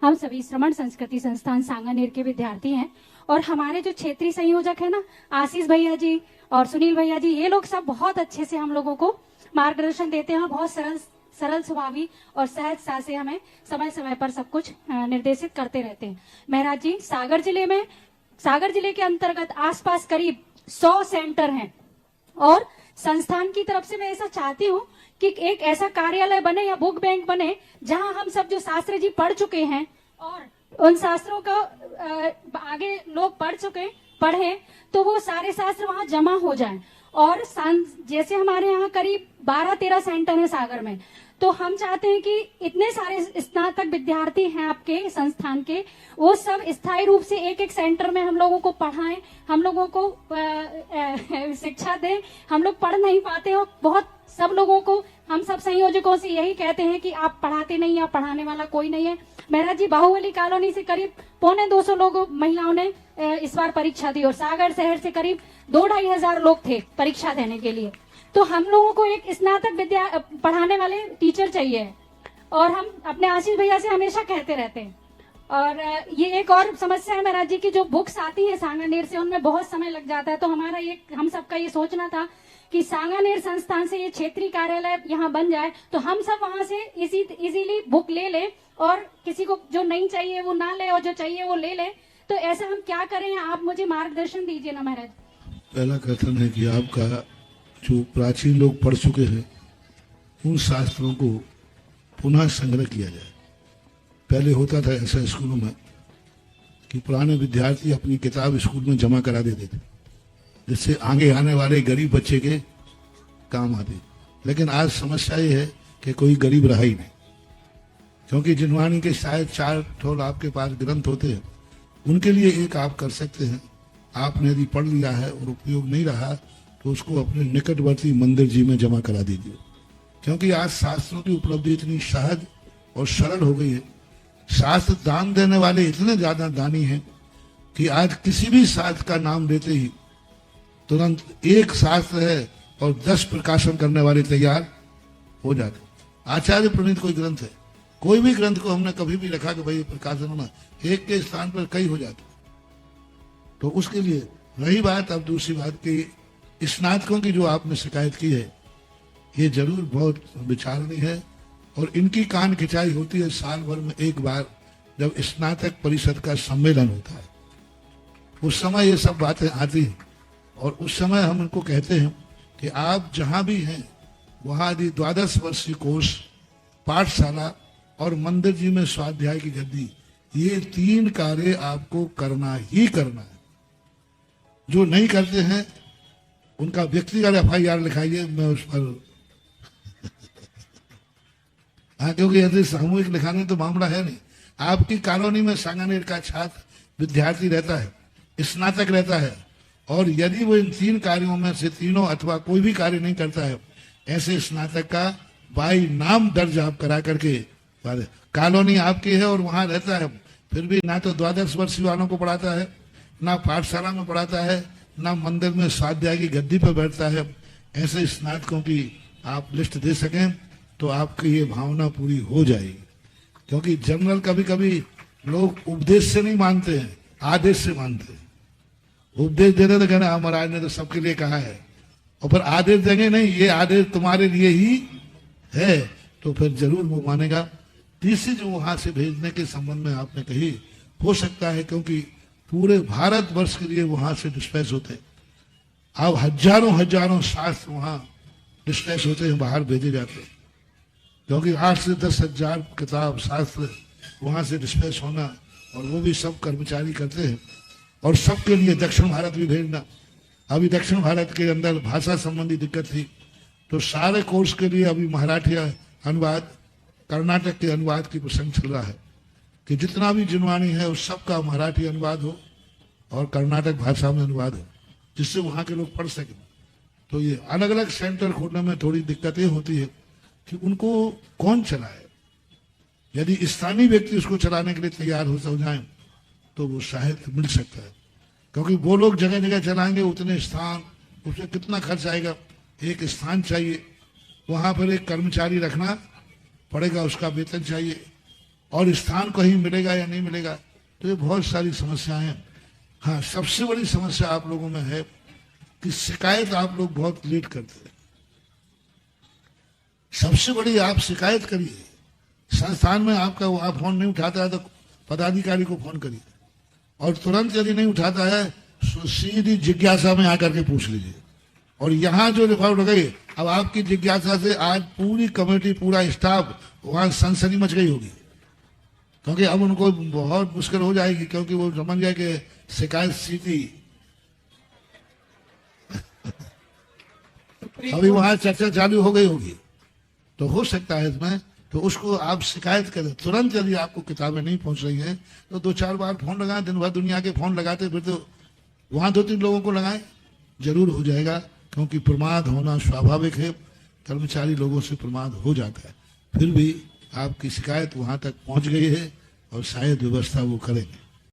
हम सभी श्रमण संस्कृति संस्थान सांगानेर के विद्यार्थी हैं और हमारे जो क्षेत्रीय संयोजक है ना, आशीष भैया जी और सुनील भैया जी, ये लोग सब बहुत अच्छे से हम लोगों को मार्गदर्शन देते हैं और बहुत सरल स्वभावी और सहज सा से हमें समय समय पर सब कुछ निर्देशित करते रहते हैं। महाराज जी, सागर जिले के अंतर्गत आसपास करीब 100 सेंटर हैं और संस्थान की तरफ से मैं ऐसा चाहती हूँ कि एक ऐसा कार्यालय बने या बुक बैंक बने जहां हम सब जो शास्त्र जी पढ़ चुके हैं और उन शास्त्रों का आगे लोग पढ़े तो वो सारे शास्त्र वहां जमा हो जाएं। और जैसे हमारे यहाँ करीब 12-13 सेंटर है सागर में, तो हम चाहते हैं कि इतने सारे स्नातक विद्यार्थी हैं आपके संस्थान के, वो सब स्थायी रूप से एक एक सेंटर में हम लोगों को पढ़ाएं, हम लोगों को शिक्षा दें। हम लोग पढ़ नहीं पाते हो, बहुत सब लोगों को हम सब संयोजकों से यही कहते हैं कि आप पढ़ाते नहीं, आप पढ़ाने वाला कोई नहीं है। महाराज जी, बाहुबली कॉलोनी से करीब 250 लोग महिलाओं ने इस बार परीक्षा दी और सागर शहर से करीब 2-2.5 हजार लोग थे परीक्षा देने के लिए। तो हम लोगों को एक स्नातक पढ़ाने वाले टीचर चाहिए और हम अपने आशीष भैया से हमेशा कहते रहते हैं। और ये एक और समस्या है महाराज जी की, जो बुक्स आती है सांगानेर से उनमें बहुत समय लग जाता है। तो हमारा ये हम सबका ये सोचना था कि सांगानेर संस्थान से ये क्षेत्रीय कार्यालय यहाँ बन जाए तो हम सब वहां से इजीली बुक ले ले और किसी को जो नहीं चाहिए वो ना ले और जो चाहिए वो ले ले। तो ऐसा हम क्या करें, आप मुझे मार्गदर्शन दीजिए ना महाराज। पहला कथन है कि आपका जो प्राचीन लोग पढ़ चुके हैं उन शास्त्रों को पुनः संग्रह किया जाए। पहले होता था ऐसा स्कूलों में कि पुराने विद्यार्थी अपनी किताब स्कूल में जमा करा देते थे, जिससे आगे आने वाले गरीब बच्चे के काम आते। लेकिन आज समस्या ये है कि कोई गरीब रहा ही नहीं, क्योंकि जिनवाणी के शायद 4 ठोल आपके पास ग्रंथ होते हैं, उनके लिए एक आप कर सकते हैं। आपने यदि पढ़ लिया है और उपयोग नहीं रहा तो उसको अपने निकटवर्ती मंदिर जी में जमा करा दीजिए, क्योंकि आज शास्त्रों की उपलब्धि इतनी सहज और सरल हो गई है। शास्त्र दान देने वाले इतने ज्यादा दानी हैं कि आज किसी भी शास्त्र का नाम लेते ही तुरंत एक शास्त्र है और 10 प्रकाशन करने वाले तैयार हो जाते। आचार्य प्रणीत कोई ग्रंथ है, कोई भी ग्रंथ को हमने कभी भी लिखा कि भाई प्रकाशन होना, एक के स्थान पर कई हो जाते। तो उसके लिए रही बात, अब दूसरी बात की स्नातकों की जो आपने शिकायत की है, ये जरूर बहुत विचारणीय है और इनकी कान खिंचाई होती है साल भर में एक बार, जब स्नातक परिषद का सम्मेलन होता है। उस समय ये सब बातें आती हैं और उस समय हम उनको कहते हैं कि आप जहां भी हैं वहां यदि 12 वर्षीय कोर्स, पाठशाला और मंदिर जी में स्वाध्याय की गद्दी, ये 3 कार्य आपको करना ही करना है। जो नहीं करते हैं उनका व्यक्तिगत FIR लिखाइए, मैं उस पर हाँ, क्योंकि यदि सामूहिक लिखाने तो मामला है नहीं। आपकी कॉलोनी में सांगानेर का छात्र विद्यार्थी रहता है, स्नातक रहता है, और यदि वो इन 3 कार्यों में से तीनों अथवा कोई भी कार्य नहीं करता है, ऐसे स्नातक का बाई नाम दर्ज आप करा करके, कॉलोनी आपकी है और वहां रहता है, फिर भी ना तो 12 वर्षीय वालों को पढ़ाता है, ना पाठशाला में पढ़ाता है, ना मंदिर में स्वाध्याय की गद्दी पर बैठता है, ऐसे स्नातकों की आप लिस्ट दे सकें तो आपकी ये भावना पूरी हो जाएगी। क्योंकि जनरल कभी कभी लोग उपदेश से नहीं मानते हैं, आदेश से मानते हैं। उपदेश दे रहे तो कहना महाराज ने तो सबके लिए कहा है, और फिर आदेश देंगे नहीं, ये आदेश तुम्हारे लिए ही है, तो फिर जरूर वो मानेगा। तीसरी जो वहां से भेजने के संबंध में आपने कही, हो सकता है क्योंकि पूरे भारत वर्ष के लिए वहां से डिस्पैच होते हैं। अब हजारों शास्त्र वहां डिस्पैच होते हैं, बाहर भेजे जाते हैं, क्योंकि 8 से 10 हजार किताब शास्त्र वहां से डिस्पैच होना, और वो भी सब कर्मचारी करते हैं। और सबके लिए दक्षिण भारत भी भेजना। अभी दक्षिण भारत के अंदर भाषा संबंधी दिक्कत थी, तो सारे कोर्स के लिए अभी मराठी अनुवाद, कर्नाटक के अनुवाद की प्रसंग चल रहा है कि जितना भी जिनवाणी है उस सबका मराठी अनुवाद हो और कर्नाटक भाषा में अनुवाद हो, जिससे वहां के लोग पढ़ सकें। तो ये अलग अलग सेंटर खोलने में थोड़ी दिक्कतें होती है कि उनको कौन चलाए। यदि स्थानीय व्यक्ति उसको चलाने के लिए तैयार हो जाए तो वो शायद मिल सकता है, क्योंकि वो लोग जगह जगह चलाएंगे, उतने स्थान, उसमें कितना खर्च आएगा। एक स्थान चाहिए, वहां पर एक कर्मचारी रखना पड़ेगा, उसका वेतन चाहिए, और स्थान कहीं मिलेगा या नहीं मिलेगा, तो ये बहुत सारी समस्याएं हैं। हाँ, सबसे बड़ी समस्या आप लोगों में है कि शिकायत आप लोग बहुत लेट करते हैं। सबसे बड़ी आप शिकायत करिए, संस्थान में आपका वहां फोन नहीं उठाता है तो पदाधिकारी को फोन करिए, और तुरंत यदि नहीं उठाता है तो सीधी जिज्ञासा में आकर के पूछ लीजिए। और यहाँ जो रिपोर्ट हो गई, अब आपकी जिज्ञासा से आज पूरी कमेटी, पूरा स्टाफ वहां सनसनी मच गई होगी, क्योंकि अब उनको बहुत मुश्किल हो जाएगी, क्योंकि वो समझ गए कि शिकायत सीधी अभी वहां चर्चा चालू हो गई होगी। तो हो सकता है इसमें, तो उसको आप शिकायत करें तुरंत। यदि आपको किताबें नहीं पहुंच रही हैं तो 2-4 बार फोन लगाएं। दिन भर दुनिया के फोन लगाते फिर तो वहां 2-3 लोगों को लगाएं, जरूर हो जाएगा। क्योंकि प्रमाद होना स्वाभाविक है, कर्मचारी लोगों से प्रमाद हो जाता है। फिर भी आपकी शिकायत वहां तक पहुंच गई है और शायद व्यवस्था वो करेंगे।